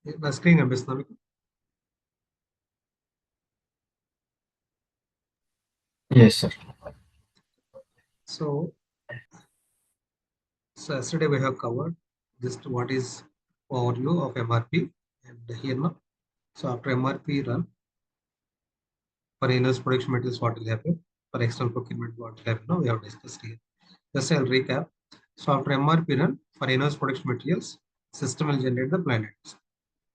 నా స్క్రీన్ కనిపిస్తుందా మీకు? Yes, sir. So, so yesterday we have covered just what is overview of MRP, and here now. So after MRP run, for in-house production materials, what will happen? For external procurement, what will happen? Now we have discussed here. Just I'll recap. So after MRP run, for in-house production materials, system will generate the plan ads.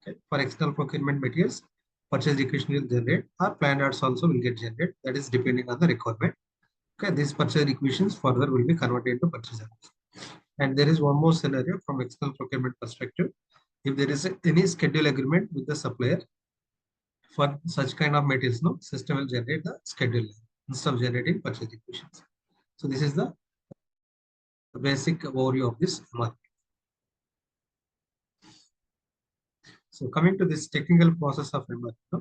Okay. For external procurement materials, purchase equation will generate, or plan ads also will get generated. That is depending on the requirement. Okay, these purchase equations further will be converted into purchase orders. And there is one more scenario from external procurement perspective. If there is any schedule agreement with the supplier for such kind of materials, no system will generate the schedule instead of generating purchase equations. So this is the basic overview of this MRP. So coming to this technical process of MRP. No?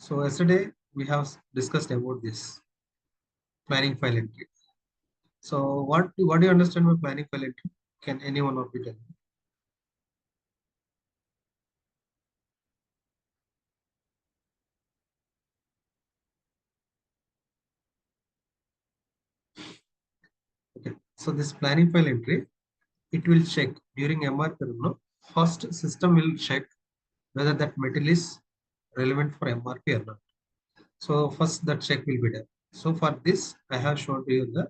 So yesterday we have discussed about this planning file entry. So what do you understand by planning file entry? Can anyone of you tell me? Okay. So this planning file entry, it will check during MRP. No, first system will check whether that material is relevant for MRP or not. So first that check will be done. So for this, I have shown to you the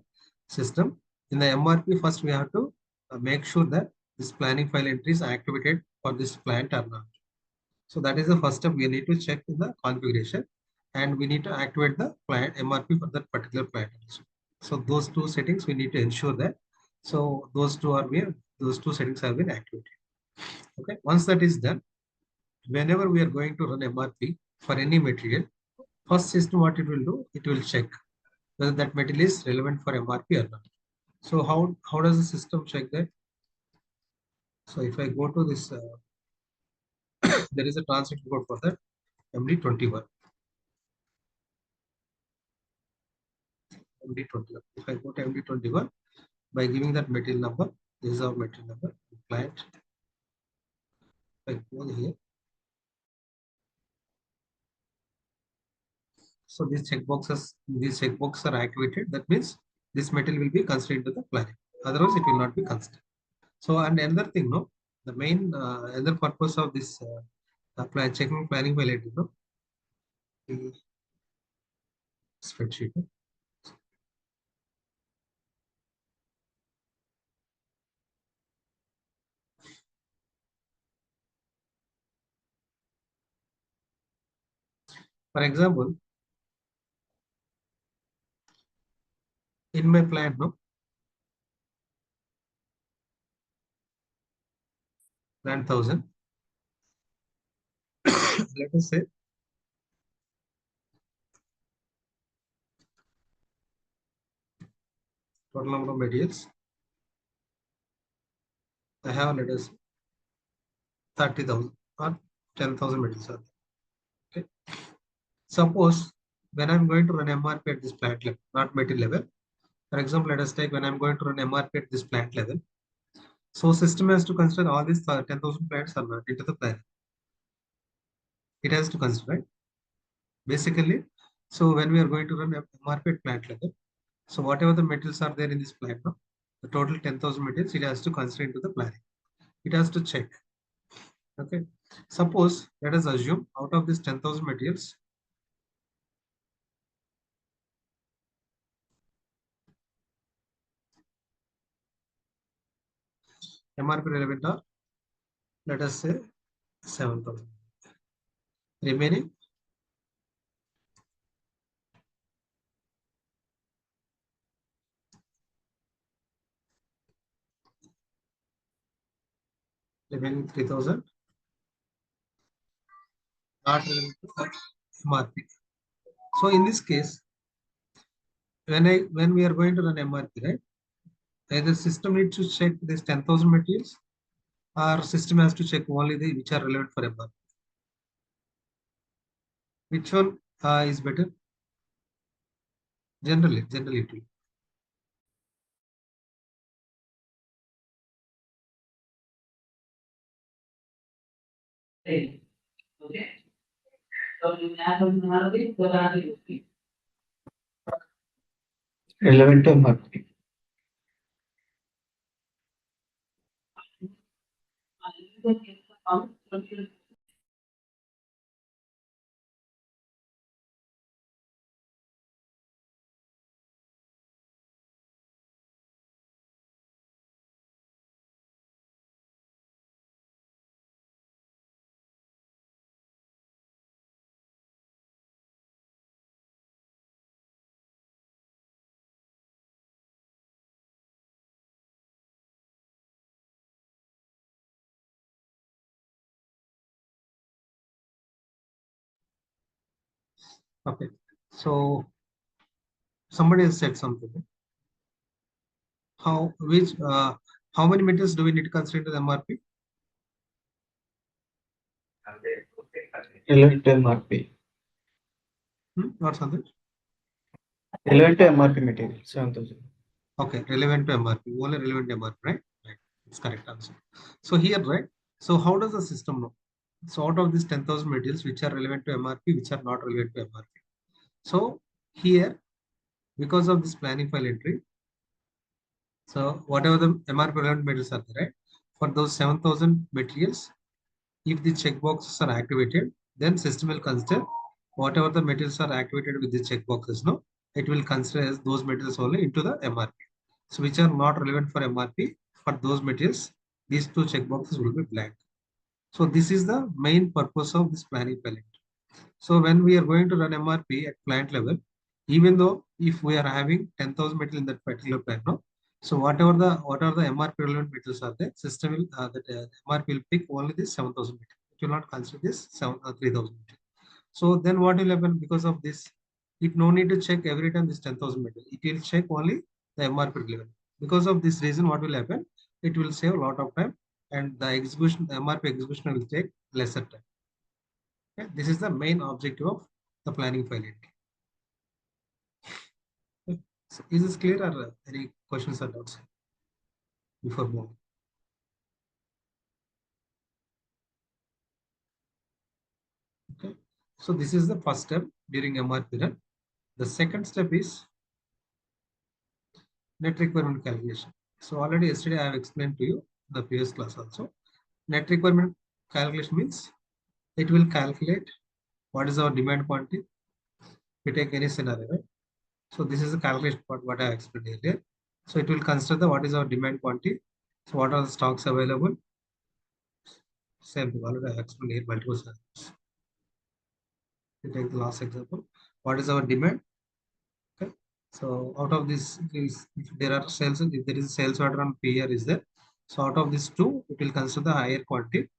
system. In the MRP, first we have to make sure that this planning file entry is activated for this plant or not. So that is the first step we need to check in the configuration, and we need to activate the plant MRP for that particular plant also. So those two settings we need to ensure that. So those two settings have been activated. Okay. Once that is done, whenever we are going to run MRP for any material, first system what it will do, it will check whether that material is relevant for MRP or not. So how does the system check that? So if I go to this, there is a transaction code for that MD21. MD21. If I go to MD21 by giving that material number, this is our material number, client. If I go here, so these checkboxes are activated. That means this material will be considered into the planning. Otherwise, it will not be considered. So, and another thing, no, the main other purpose of this checking planning validity, no, the spreadsheet. For example, in my plan, no, plan 1000. Let us say total number of materials. I have, let us 30,000 or 10,000 materials. Okay. Suppose when I'm going to run MRP at this plant level, not material level. For example, let us take when I'm going to run MRP at this plant level. So system has to consider all these 10,000 plants are not into the plan. It has to consider, right? Basically, so when we are going to run MRP at plant level, so whatever the materials are there in this plant, no, the total 10,000 materials, it has to consider into the planning. It has to check. Okay. Suppose, let us assume out of this 10,000 materials, MRP relevant are, let us say 7,000. Remaining remaining 3,000 not relevant to MRP. So in this case, when we are going to run MRP, right? Either system needs to check this 10,000 materials, or system has to check only the which are relevant for MRP. Which one is better? Generally it will. relevant to MRP. Okay. So somebody has said something. How many metals do we need to consider into the MRP? Relevant to MRP. Not something. Relevant to MRP material, 7,000. Okay, relevant to MRP, only relevant to MRP, right? Right. It's correct answer. So here, right? So how does the system know? So out of these 10,000 materials which are relevant to MRP, which are not relevant to MRP. So here, because of this planning file entry, so whatever the MRP relevant materials are there, right? For those 7,000 materials, if the checkboxes are activated, then system will consider whatever the materials are activated with the checkboxes, no? It will consider as those materials only into the MRP. So which are not relevant for MRP, for those materials, these two checkboxes will be blank. So this is the main purpose of this planning palette. So when we are going to run MRP at plant level, even though if we are having 10,000 metal in that particular plant, no? So whatever the MRP relevant metals are there, system will MRP will pick only this 7,000 metal. It will not consider this 3,000 metal. So then what will happen because of this? It no need to check every time this 10,000 metal. It will check only the MRP level. Because of this reason, what will happen? It will save a lot of time and the execution, the MRP execution will take lesser time. Okay? This is the main objective of the planning file entry. Okay? So is this clear or any questions or doubts before moving? Okay. So this is the first step during MRP run. The second step is net requirement calculation. So already yesterday I have explained to you the previous class also. Net requirement calculation means it will calculate what is our demand quantity. We take any scenario, right? So this is the calculation part what I explained earlier. So it will consider the what is our demand quantity. So what are the stocks available? Same thing already I explained here multiple scenarios. We take the last example. What is our demand? Okay. So out of this, if there are sales, if there is a sales order on PR is there. So out of this two, it will consider the higher quantity.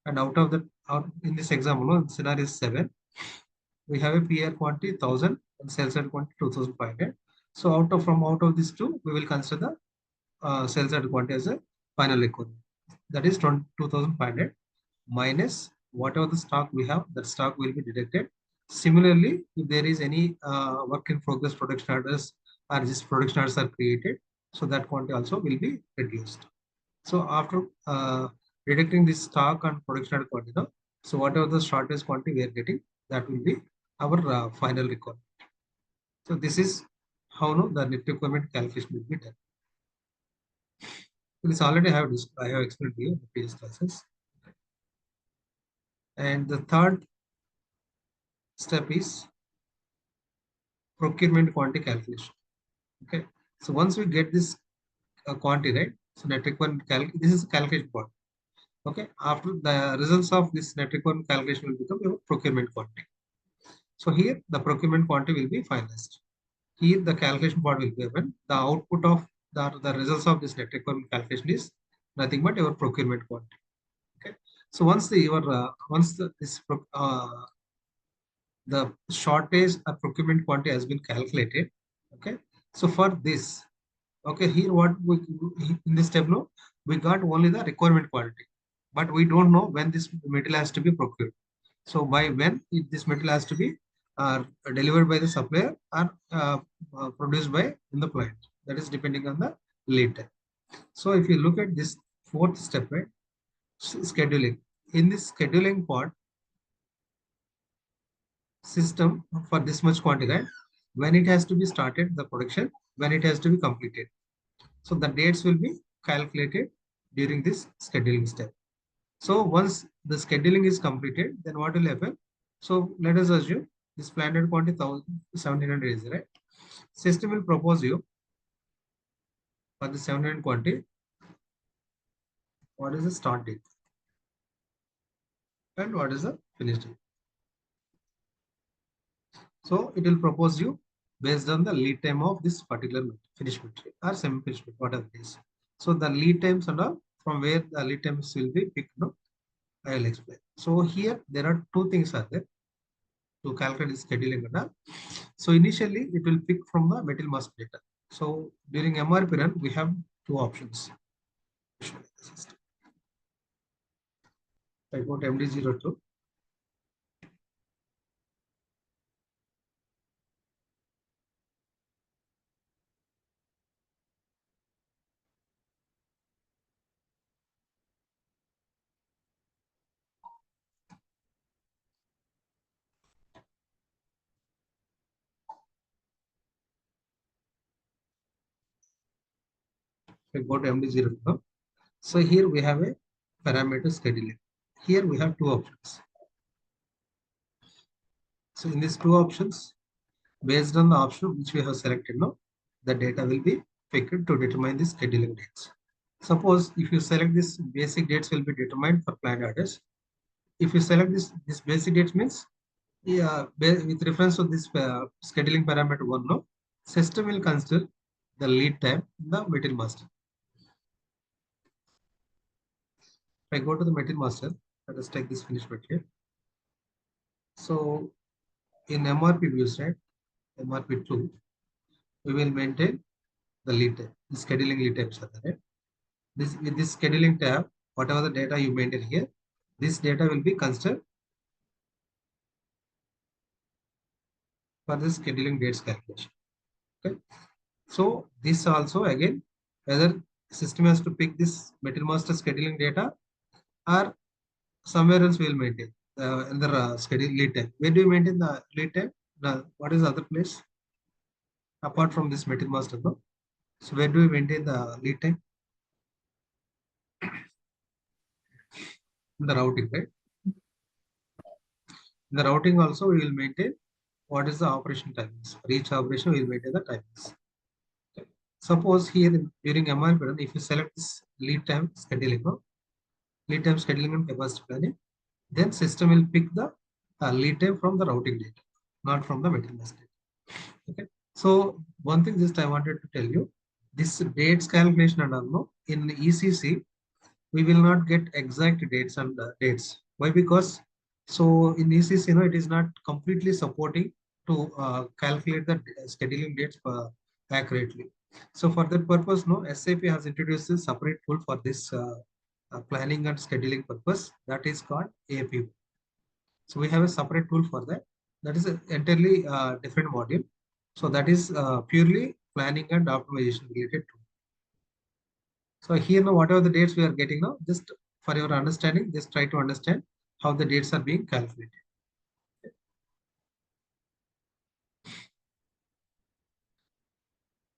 And out of that, in this example, scenario is 7. We have a PR quantity 1,000 and sales side quantity 2,500. So out of these two, we will consider the sales side quantity as a final requirement. That is 2,500 minus whatever the stock we have. That stock will be deducted. Similarly, if there is any work in progress production orders or just production orders are created, so that quantity also will be reduced. So after deducting this stock and production order quantity, no? So whatever the shortest quantity we are getting, that will be our final requirement. So this is how no, the net requirement calculation will be done. So this already I have explained to you in the previous classes. And the third step is procurement quantity calculation. Okay. So once we get this quantity, right? So net requirement this is calculation part. Okay. After the results of this net requirement calculation will become your procurement quantity. So here the procurement quantity will be finalized. Here the calculation part will be given. The output of the results of this net requirement calculation is nothing but your procurement quantity. Okay. So once the shortage of procurement quantity has been calculated. Okay. So for this, okay, here what we in this step no, we got only the requirement quantity, but we don't know when this material has to be procured. So by when this material has to be delivered by the supplier or produced by in the plant. That is depending on the lead time. So if you look at this fourth step, right, scheduling. in this scheduling part, system for this much quantity, right? When it has to be started, the production, when it has to be completed. So the dates will be calculated during this scheduling step. So once the scheduling is completed, then what will happen? So let us assume this planned quantity 1700 is right. System will propose you for the 700 quantity. What is the start date and what is the finish date? So it will propose you based on the lead time of this particular finished material or semi-finished material, whatever it is. So the lead times and all, from where the lead times will be picked, no, I will explain. So here there are two things are there to calculate the scheduling and all. So initially it will pick from the material mass data. So during MRP run, we have two options. I got MD02. I got MD02. So here we have a parameter scheduling. Here we have two options. So in these two options, based on the option which we have selected now, the data will be picked to determine the scheduling dates. Suppose if you select this, basic dates will be determined for planned orders. If you select this basic dates means, yeah, with reference to this scheduling parameter one, no, system will consider the lead time in the material master. If I go to the material master, let us take this finished material. So in MRP views, right, MRP2, we will maintain the lead time, the scheduling lead times are there, right? This with this scheduling tab, whatever the data you maintain here, this data will be considered for the scheduling dates calculation. Okay. So this also again, whether system has to pick this material master scheduling data or somewhere else we will maintain in the schedule lead time. Where do you maintain the lead time? What is the other place apart from this material master? No? So where do we maintain the lead time? In the routing, right? In the routing also we will maintain what is the operation timings. For each operation we will maintain the timings. Okay. Suppose here during MRP run, if you select this lead time scheduling, no? Lead time scheduling and capacity planning, then system will pick the lead time from the routing data, not from the material master data. Okay. So one thing just I wanted to tell you, this dates calculation and all, no, in ECC, we will not get exact dates and dates. Why? Because so in ECC, it is not completely supporting to calculate the scheduling dates accurately. So for that purpose, no, SAP has introduced a separate tool for this planning and scheduling purpose, that is called AP. So we have a separate tool for that. That is an entirely different module. So that is purely planning and optimization related tool. So here now, whatever the dates we are getting now, just for your understanding, just try to understand how the dates are being calculated.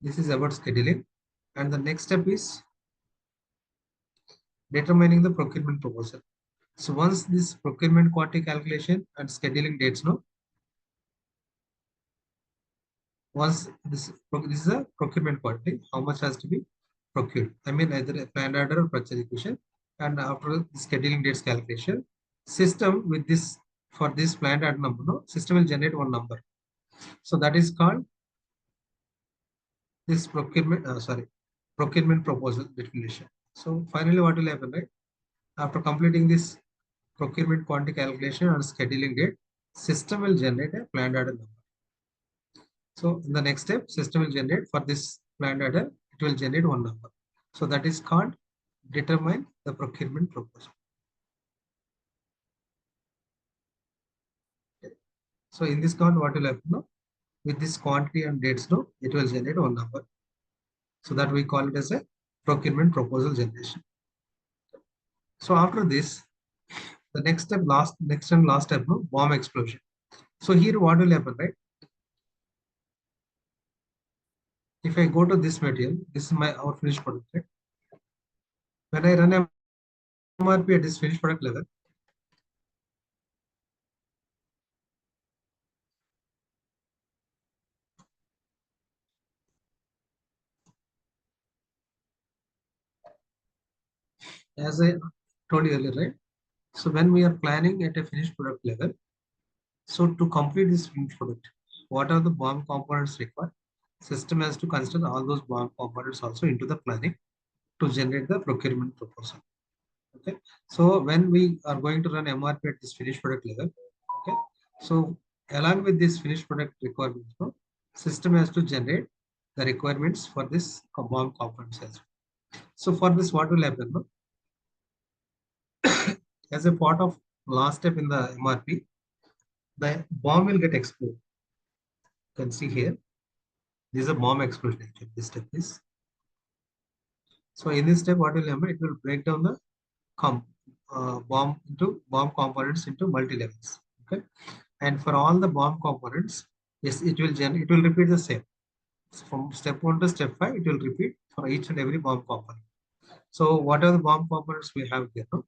This is about scheduling. And the next step is determining the procurement proposal. So once this procurement quantity calculation and scheduling dates know, once this is a procurement quantity, how much has to be procured. I mean either a planned order or purchase execution. And after the scheduling dates calculation, system with this for this planned order number, no, system will generate one number. So that is called this procurement proposal definition. So finally, what will happen, right? After completing this procurement quantity calculation and scheduling date, system will generate a planned order number. So in the next step, system will generate for this planned order, it will generate one number. So that is called determine the procurement proposal. Okay. So in this count, what will happen now? With this quantity and dates, no, it will generate one number. So that we call it as a procurement proposal generation. So after this, The next and last step, no, bomb explosion. So here what will happen, right? If I go to this material, this is our finished product, right? When I run MRP at this finished product level, as I told you earlier, right? So when we are planning at a finished product level, so to complete this finished product, what are the BOM components required? System has to consider all those BOM components also into the planning to generate the procurement proposal. Okay. So when we are going to run MRP at this finished product level, okay. So along with this finished product requirements, no, system has to generate the requirements for this BOM components as well. So for this, what will happen? No? As a part of last step in the MRP, the bomb will get exploded. You can see here, this is a bomb explosion actually. This step is. So in this step, what will happen? It will break down the bomb components into multi levels. Okay, and for all the bomb components, yes, it will repeat the same. So from step 1 to step 5, it will repeat for each and every bomb component. So what are the bomb components we have here? No?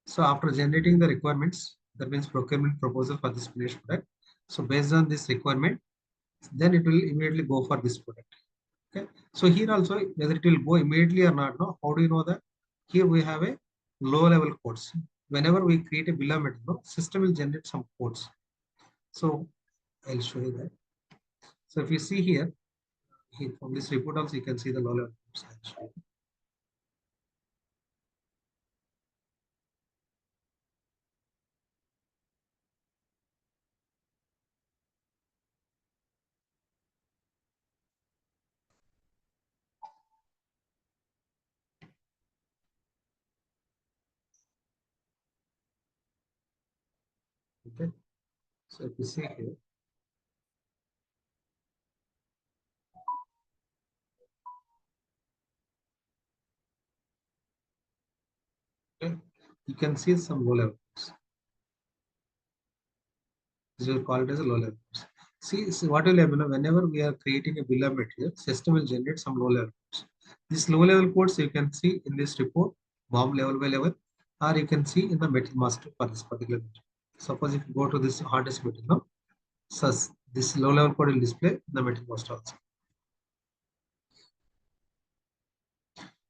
So after generating the requirements, that means procurement proposal for this finished product. So based on this requirement, then it will immediately go for this product. Okay. So here also, whether it will go immediately or not, no, how do you know that? Here we have a low level codes. Whenever we create a bill of material, system will generate some codes. So I'll show you that. So if you see here from this report also, you can see the low level codes. Okay. So if you see here, okay, you can see some low levels. This will call it as a low level. See what will happen whenever we are creating a bill of material, system will generate some low level codes. These low level codes you can see in this report, bomb level by level, or you can see in the metal master for this particular material. Suppose if you go to this hardest material now, so this low level code will display in the metal master also.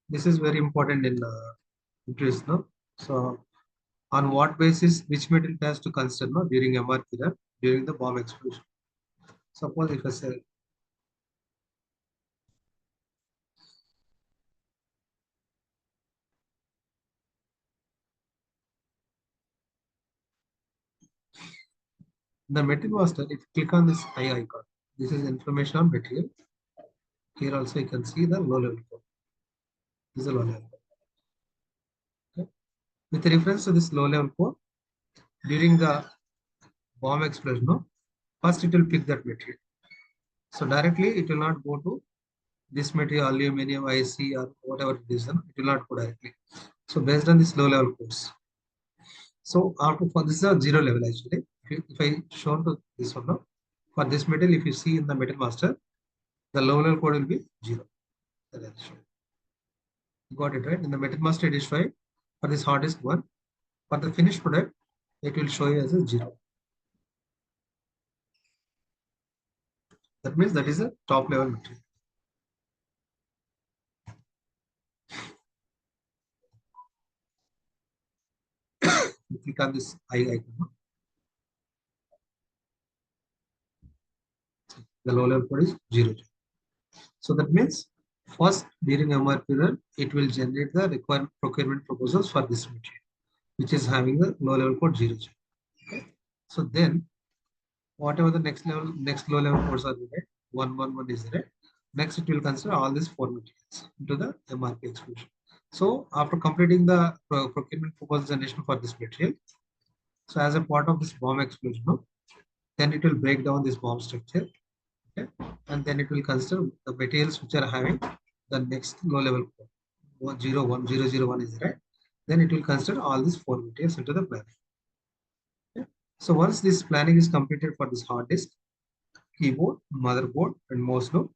This is very important in interest now. So on what basis which material has to consider no, during MRP during the bomb explosion. Suppose if I say the material master, if you click on this eye icon, this is information on material. Here also you can see the low level code. This is a low level code. Okay. With reference to this low level code, during the bomb explosion, no, first it will pick that material. So directly it will not go to this material, aluminum, IC, or whatever it is, no, it will not go directly. So based on this low level codes. So after for this is a zero level actually. If I show to this one now, for this metal, if you see in the metal master, the low level code will be 0. You got it right. In the metal master it is 5. For this hardest one, for the finished product, it will show you as a 0. That means that is a top level material. You click on this eye icon. The low level code is 0. So that means first during MRP run, it will generate the required procurement proposals for this material, which is having the low level code 0. Okay. So then whatever the next low level codes are there, 111 is there. Next, it will consider all these 4 materials into the MRP exclusion. So after completing the procurement proposal generation for this material, so as a part of this bomb exclusion, no, then it will break down this bomb structure, okay, and then it will consider the materials which are having the next low level code 101 001 is right. then it will consider all these 4 materials into the planning. Okay. So once this planning is completed for this hard disk, keyboard, motherboard, and mouse node,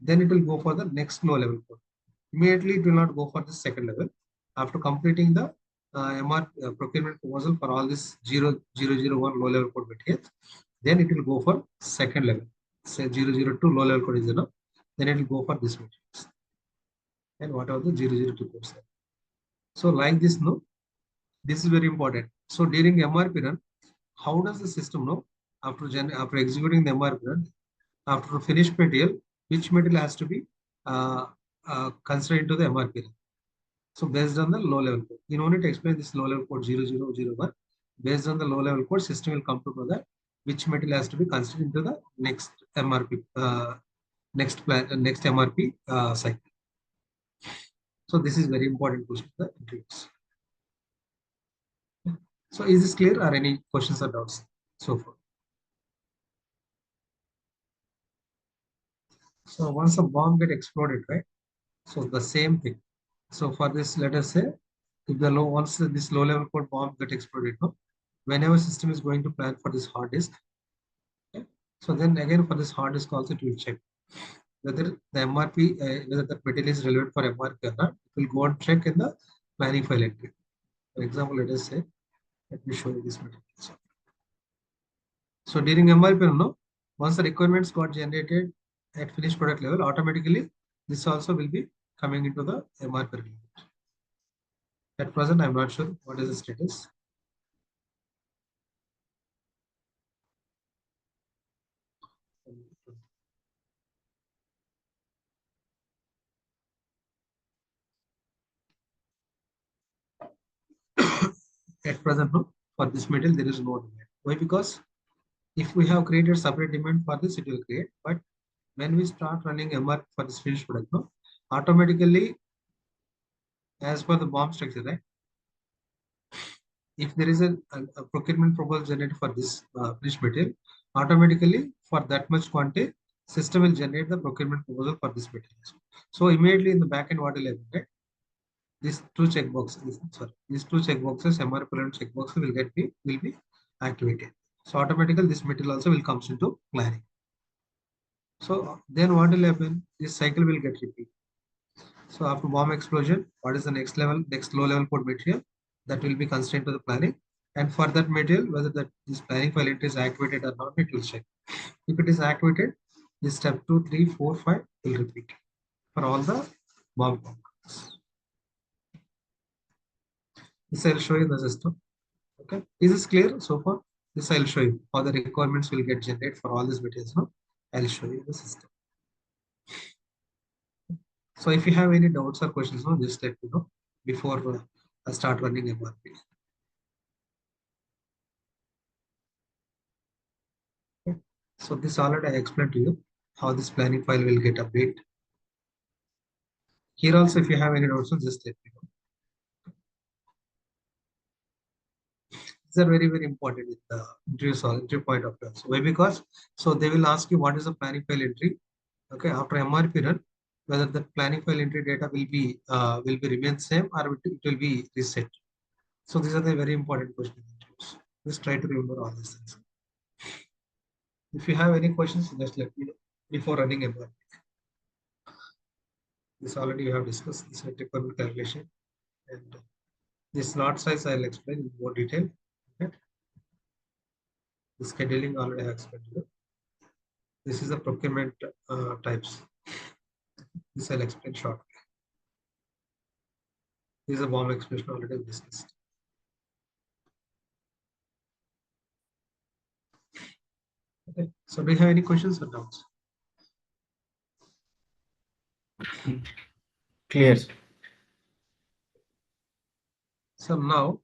then it will go for the next low level code. Immediately, it will not go for the second level. After completing the procurement proposal for all this 0001 low level code materials, then it will go for second level. Say 002 low level code is enough, then it will go for this materials. And what are the 002 codes? So like this, no, this is very important. So during MRP run, how does the system know after executing the MRP run, after finished material, which material has to be considered into the MRP run? So based on the low level code, in order to explain this low level code 0001, based on the low level code, system will come to know that which material has to be considered into the next MRP, next MRP cycle. So this is very important question for the interviews. So is this clear or any questions or doubts so far? So once a bomb get exploded, right? So the same thing. So for this, let us say, if the once this low level code bomb get exploded, no, whenever system is going to plan for this hard disk, okay, so then again for this hard disk also it will check whether the MRP, whether the material is relevant for MRP or not. It will go and check in the planning file entry. For example, let us say, let me show you this material. So during MRP, no, once the requirements got generated at finished product level, automatically this also will be coming into the MRP release. At present, I'm not sure what is the status. At present, no, for this material, there is no demand. Why? Because if we have created separate demand for this, it will create. But when we start running MRP for this finished product, no, automatically, as per the bomb structure, right? If there is a procurement proposal generated for this finished material, automatically for that much quantity, system will generate the procurement proposal for this material. So immediately in the backend, what will happen, right? These two checkboxes, these two checkboxes, MRP and checkboxes will be activated. So automatically this material also will comes into planning. So then what will happen? This cycle will get repeated. So after bomb explosion, what is the next level, next low level code material that will be constrained to the planning? And for that material, whether that this planning file entry is activated or not, it will check. If it is activated, this step 2, 3, 4, 5 will repeat for all the bomb components. This I'll show you the system. Okay, is this clear so far? This I'll show you how the requirements will get generated for all these materials. No, I'll show you the system. So if you have any doubts or questions, no, just let me know before I start running MRP. Okay. So this already I explained to you how this planning file will get updated. Here also, if you have any doubts, just let me know. These are very, very important in the interview point of view. So why? Because so they will ask you what is the planning file entry. Okay, after MRP run, whether the planning file entry data will be remain same or it will be reset. So these are the very important questions. Just try to remember all these things. If you have any questions, just let me know before running MRP. This already you have discussed this requirement calculation and this lot size I'll explain in more detail. Okay. The scheduling already I have explained to you. This is the procurement types. This I'll explain shortly. This is a bomb expression already discussed. Okay. So do you have any questions or doubts? Clear. So now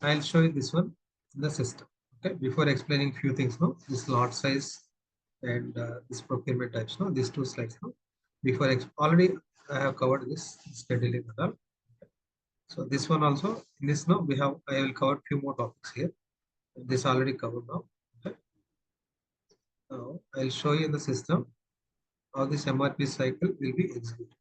I'll show you this one in the system. Okay. Before explaining few things, no, this lot size and this procurement types, no, these two slides, no. Before already I have covered this scheduling and all. So this one also in this now I will cover few more topics here. This already covered now. Okay. Now I'll show you in the system how this MRP cycle will be executed.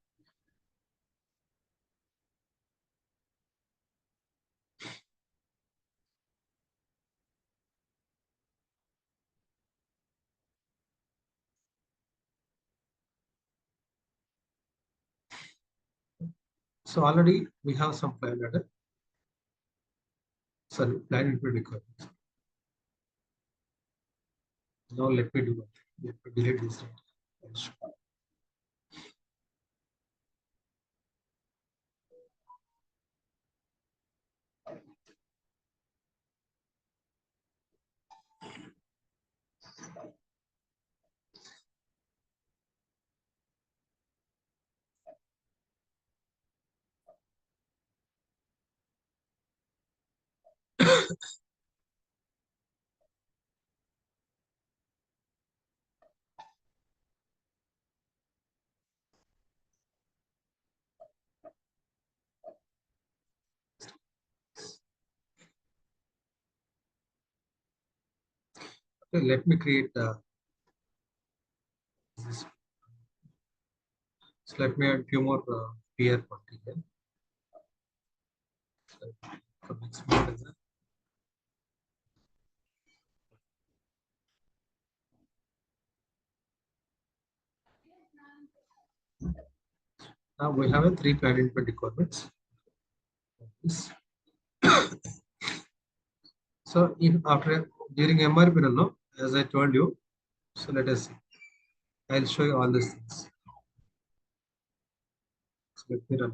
So already we have some plan order. Sorry, plan input requirements. Now let me do one thing. Let me delete this. Okay, let me create this. So let me add few more peer quantity here. So for next month is now we have a 3 plan input requirements. This. So if after during MRP no, as I told you, so let us see. I'll show you all these things. So let me run.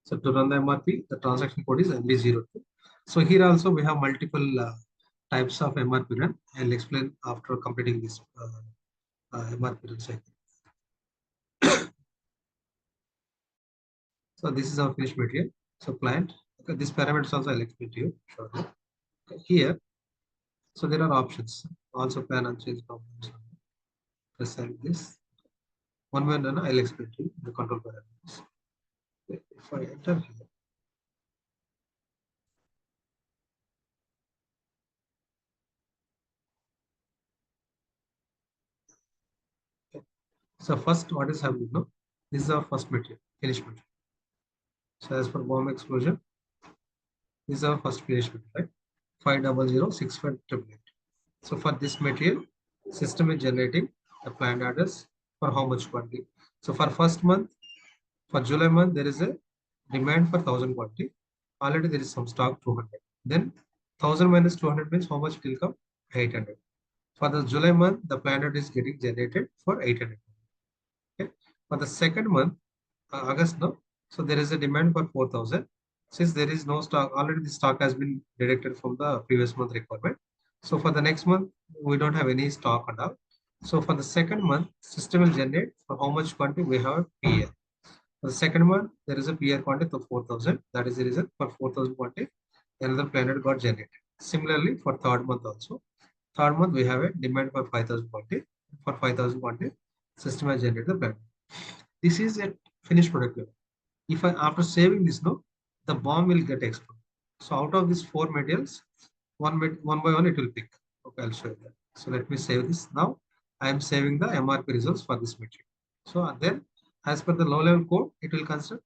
So to run the MRP, the transaction code is MB02. So here also we have multiple types of MRP run. I'll explain after completing this MRP run cycle. So this is our finished material. So plant. Okay, this parameters also I'll explain to you shortly. Okay, here, so there are options. Also plan and change components. Press this. One by one, I'll explain to you the control parameters. Okay, if I enter here, okay. So first, what is happening now? This is our first material, finished material. So as per bomb explosion, this is our first finished material, right? 5006588. So for this material, system is generating the planned orders for how much quantity. So for first month, for July month, there is a demand for 1000 quantity. Already there is some stock 200. Then 1000 minus 200 means how much it will come? 800. For the July month, the planned order is getting generated for 800. Okay. For the second month, August now, so there is a demand for 4000. Since there is no stock, already the stock has been deducted from the previous month requirement. So for the next month, we don't have any stock at all. So for the second month, system will generate for how much quantity we have PA. For the second month, there is a PR quantity of 4000. That is the reason for 4000 quantity, another planet got generated. Similarly, for third month also. Third month, we have a demand for 5000 quantity. For 5000 quantity, system has generated the planet. This is a finished product level. If I after saving this no, the bomb will get exploded. So out of these 4 materials, one by one it will pick. Okay, I'll show you that. So let me save this. Now I am saving the MRP results for this material. So then as per the low level code, it will consider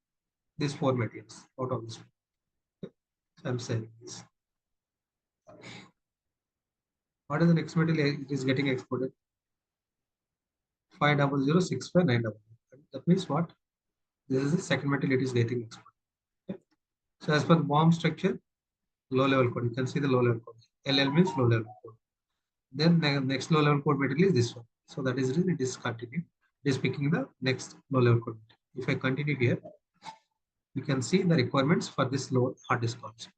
these 4 materials out of this. Okay. So I'm saving this. What is the next material? It is getting exploded. 5006590. That means what? This is the second material it is getting exploded. Okay. So as per the bomb structure, low level code. You can see the low level code. LL means low level code. Then the next low level code material is this one. So that is it is continuing. It is picking the next low level code. If I continue here, you can see the requirements for this low hard disk also.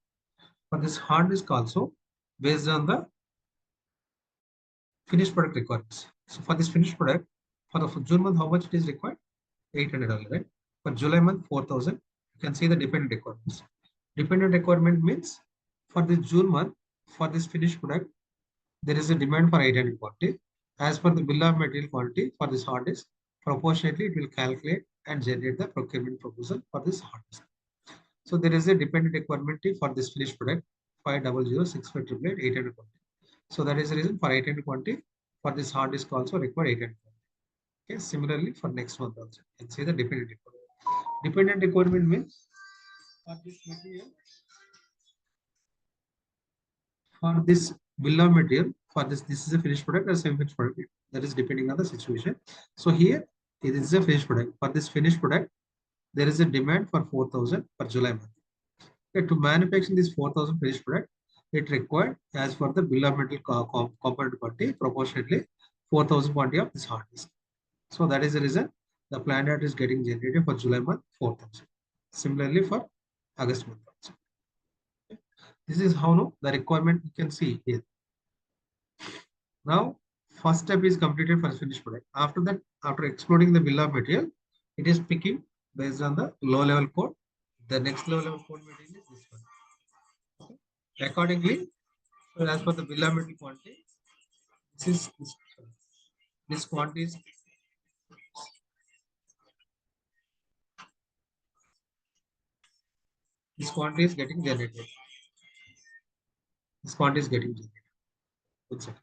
For this hard disk also, based on the finished product requirements. So for this finished product, for the June month, how much it is required? $800, right? For July month, 4000. You can see the dependent requirements. Dependent requirement means for this June month, for this finished product, there is a demand for 800 quantity. As per the bill of material quantity for this hard disk, proportionately it will calculate and generate the procurement proposal for this hard disk. So there is a dependent requirement for this finished product 5006588 quantity. So that is the reason for 800 quantity for this hard disk also require 800 quantity. Okay, similarly for next month also, you can see the dependent requirement. Dependent requirement means for this material, for this bill of material, for this is a finished product or semi-finished product. That is depending on the situation. So here it is a finished product. For this finished product, there is a demand for 4,000 for July month. Okay, to manufacture this 4,000 finished product, it required as per the bill of material component quantity proportionately 4,000 quantity of this hard disk. So that is the reason the plan data is getting generated for July month 4,000. Similarly for August month also. This is how no the requirement you can see here. Now first step is completed for finished product. After that, after exploding the bill of material, it is picking based on the low level code. The next low level code material is this one. Okay. Accordingly, so as per the bill of material quantity, this is this quantity is getting generated. This quantity is getting generated. One second.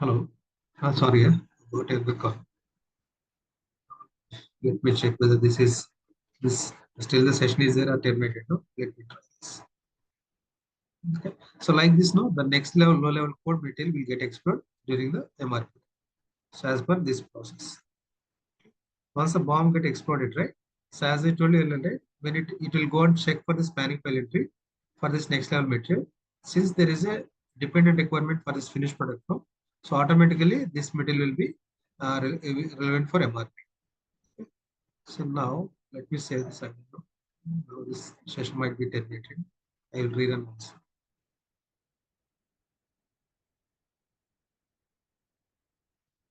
Hello. Sorry, got a call. Let me check whether this still the session is there or terminated. No, let me try this. Okay. So like this, no, the next level low level code material will get explored during the MRP. So as per this process, once the bomb get exploded, right? So as I told you earlier, right, when it will go and check for the spanning file entry for this next level material. Since there is a dependent requirement for this finished product, no, so automatically this material will be relevant for MRP. So now let me save this again. No? Now this session might be terminated. I will rerun once.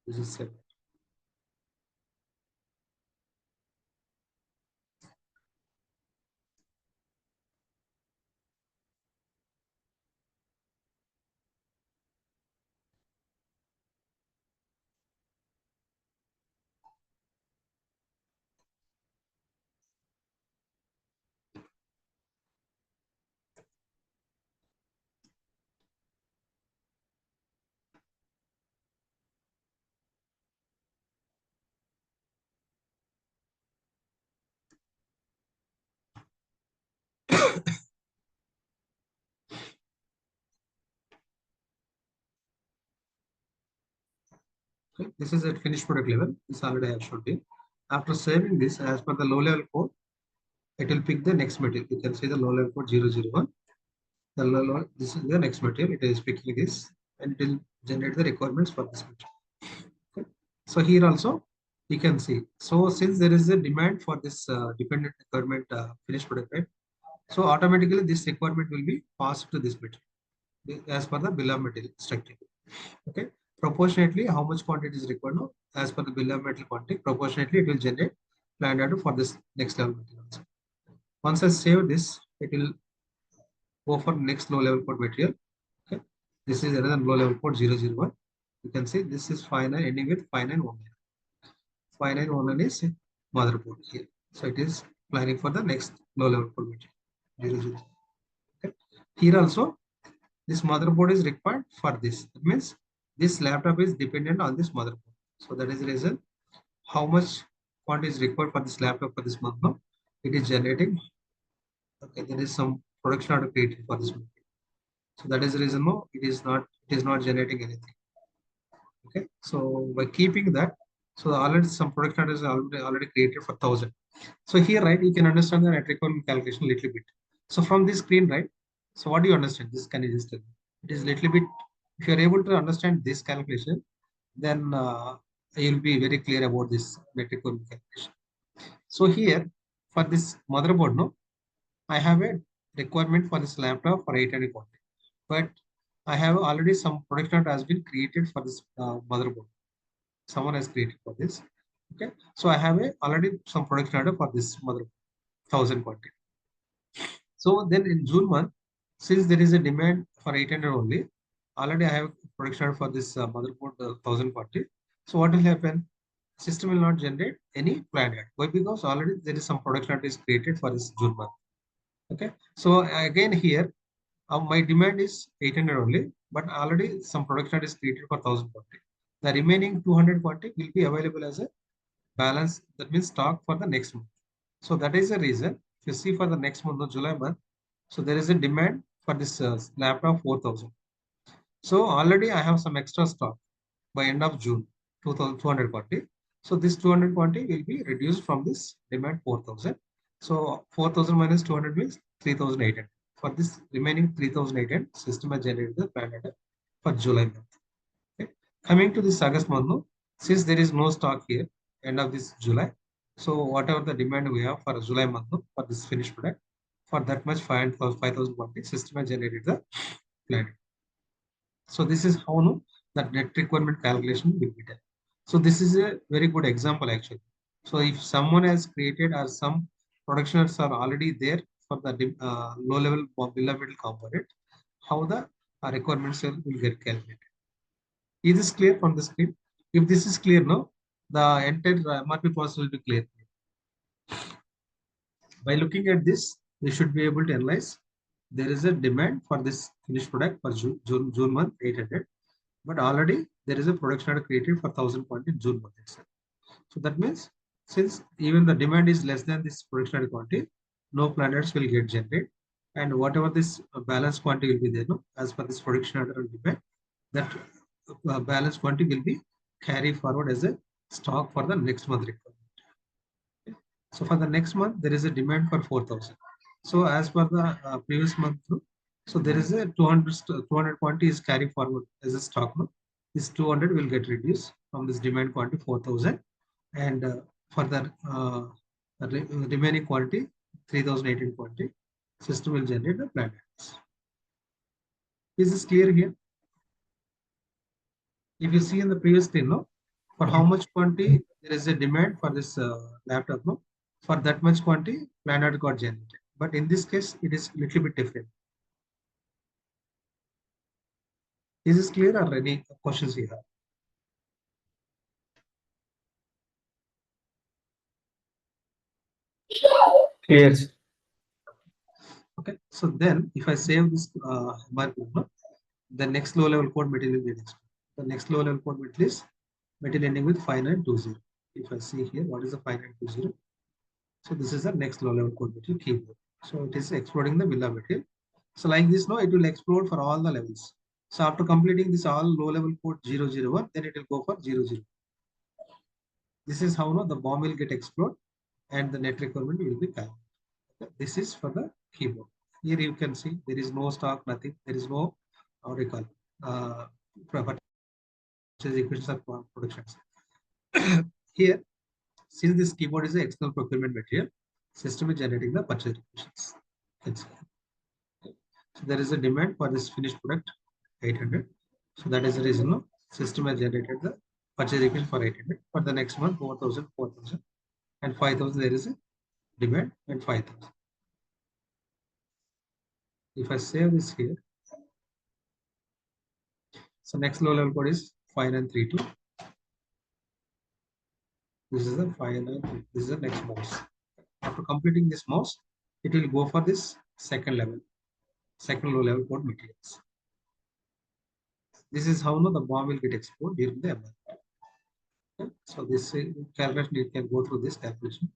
This is saved. Okay. This is at finished product level. This already I have showed you. After saving this, as per the low level code, it will pick the next material. You can see the low level code 001. The low level, this is the next material. It is picking this and it will generate the requirements for this material. Okay. So here also you can see. So since there is a demand for this dependent requirement finished product, right? So automatically this requirement will be passed to this material as per the bill of material structure. Okay. Proportionately, how much quantity is required now as per the bill of material quantity, proportionately it will generate planned order for this next level material also. Once I save this, it will go for next low level code material. Okay. This is another low level code 001. You can see this is 59 ending with 5919. 5919 is motherboard here. So it is planning for the next low level code material 000. Okay. Here also this motherboard is required for this. That means this laptop is dependent on this motherboard. So that is the reason how much quantity is required for this laptop for this month now. It is generating. Okay, there is some production order created for this month. So that is the reason no, it is not generating anything. Okay, so by keeping that, so already some production order is already created for 1,000. So here, right, you can understand the net requirement calculation a little bit. So from this screen, right, so what do you understand? This can you just tell me? It is little bit, if you are able to understand this calculation, then you'll be very clear about this net requirement calculation. So here, for this motherboard, no, I have a requirement for this laptop for 800 quantity, but I have already some production order has been created for this motherboard. Someone has created for this. Okay, so I have a already some production order for this motherboard, 1,000 quantity. So then in June month, since there is a demand for 800 only, already I have production for this motherboard 1,000 quantity. So what will happen? System will not generate any planned ad. Why? Because already there is some production ad is created for this June month. Okay. So again here, my demand is 800 only, but already some production ad is created for 1,000 quantity. The remaining 200 quantity will be available as a balance. That means stock for the next month. So that is the reason. If you see for the next month, of July month, so there is a demand for this laptop 4,000. So already I have some extra stock by end of June, 2,200 quantity. So this 200 quantity will be reduced from this demand 4,000. So 4,000 minus 200 means 3,800. For this remaining 3,800, system has generated the plan order for July month. Okay. Coming to this August month, no, since there is no stock here, end of this July. So whatever the demand we have for July month, no, for this finished product, for that much 5,000 quantity, system has generated the plan. So this is how no, that net requirement calculation will be done. So this is a very good example actually. So if someone has created or some productions are already there for the low level bill of material component, how the requirements will get calculated. Is this clear from the screen? If this is clear now, the entire MRP process will be clear. By looking at this, we should be able to analyze there is a demand for this finished product for June month 800, but already there is a production order created for 1,000 quantity in June month itself. So that means since even the demand is less than this production order quantity, no planners will get generated, and whatever this balance quantity will be there, no, as per this production order and demand, that balance quantity will be carried forward as a stock for the next month requirement. So for the next month, there is a demand for 4,000. So as per the previous month, no, so there is a 200 quantity is carried forward as a stock. No? This 200 will get reduced from this demand quantity 4,000, and for the remaining quantity 3,018 quantity, system will generate the planned items. Is this clear here? If you see in the previous thing, no, for how much quantity there is a demand for this laptop, no, for that much quantity planned got generated. But in this case, it is little bit different. Is this clear or any questions you have? Clear. Okay, so then if I save this MRP, the next low level code material is next. The next low level code material is material ending with 5920. If I see here, what is the 5920? So this is the next low level code material keyboard. So it is exploding the bill of material. So like this, no, it will explode for all the levels. So after completing this all low level code 001, then it will go for 00. This is how, no, the bomb will get explode and the net requirement will be calculated. This is for the keyboard. Here you can see there is no stock, nothing. There is no, how do you call, purchase equations or productions. Here, since this keyboard is an external procurement material, system is generating the purchase equations. So there is a demand for this finished product 800. So that is the reason, no, system has generated the purchase equation for 800. For the next month 4,000, 4,000, and 5,000 there is a demand and 5,000. If I save this here, so next low level code is 5932. This is the 593. This is the next mouse. After completing this mouse, it will go for this second low level code materials. This is how, no, the bomb will get exploded during the MRP. Okay? So this calculation, you can go through this calculation.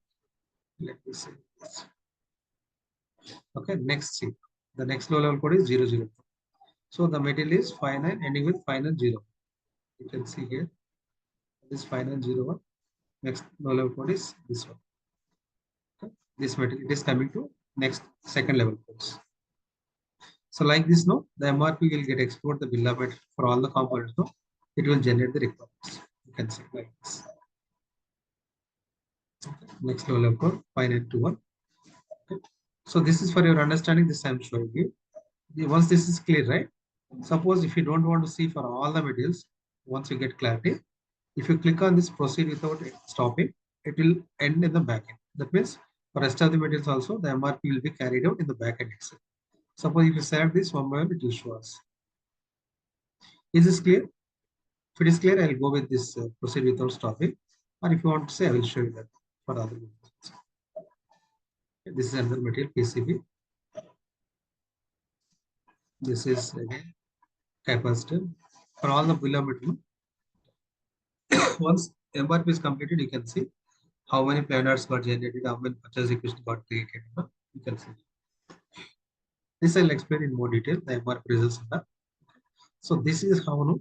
Let me see this. Okay, next see. The next low level code is 002. So the material is 59 ending with 590. You can see here. This 5901. Next low level code is this one. Okay? This material, it is coming to next second level codes. So like this, no, the MRP will get export the bill of material for all the components, no, it will generate the requirements. You can see like this. Okay. Next low level code 5921. Okay. So this is for your understanding. This I'm showing you. Once this is clear, right? Suppose if you don't want to see for all the materials, once you get clarity, if you click on this proceed without stopping, it will end in the backend. That means for rest of the materials also, the MRP will be carried out in the backend itself. Suppose if you select this one by one, it will show us. Is this clear? If it is clear, I'll go with this proceed without stopping. Or if you want to say, I will show you that for other materials. Okay, this is another material, PCB. This is again capacitor. For all the bill of material, once MRP is completed, you can see how many planners got generated, how many purchase equation got created. You can see. This I'll explain in more detail, the MRP results. So this is how, no,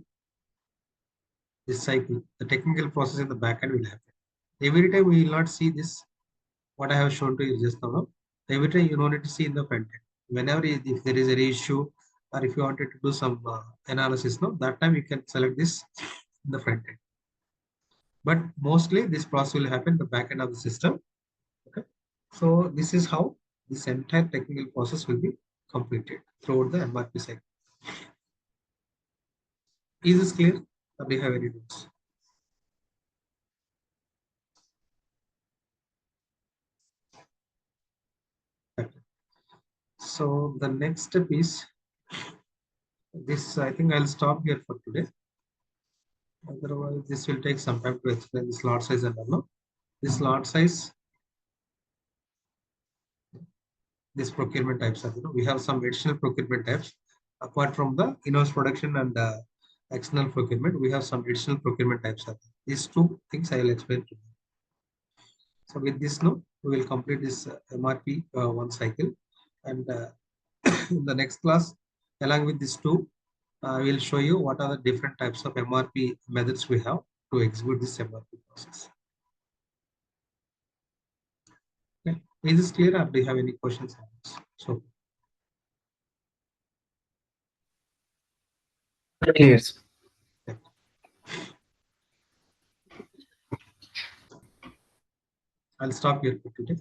this cycle, the technical process in the backend will happen. Every time we will not see this, what I have shown to you just now. No? Every time you don't need to see in the front end. Whenever if there is any issue or if you wanted to do some analysis, no, that time you can select this in the front end. But mostly this process will happen in the back end of the system. Okay. So this is how this entire technical process will be completed throughout the MRP cycle. Is this clear? Or do you have any doubts? So the next step is this. I think I'll stop here for today. Otherwise, this will take some time to explain this lot size and all. This lot size, this procurement types are, we have some additional procurement types apart from the in-house production and external procurement, we have some additional procurement types. These two things I will explain to you. So with this now, we will complete this MRP one cycle, and in the next class, along with these two, we will show you what are the different types of MRP methods we have to execute this MRP process. Okay. Is this clear, or do you have any questions? So Clear. I'll stop here for today.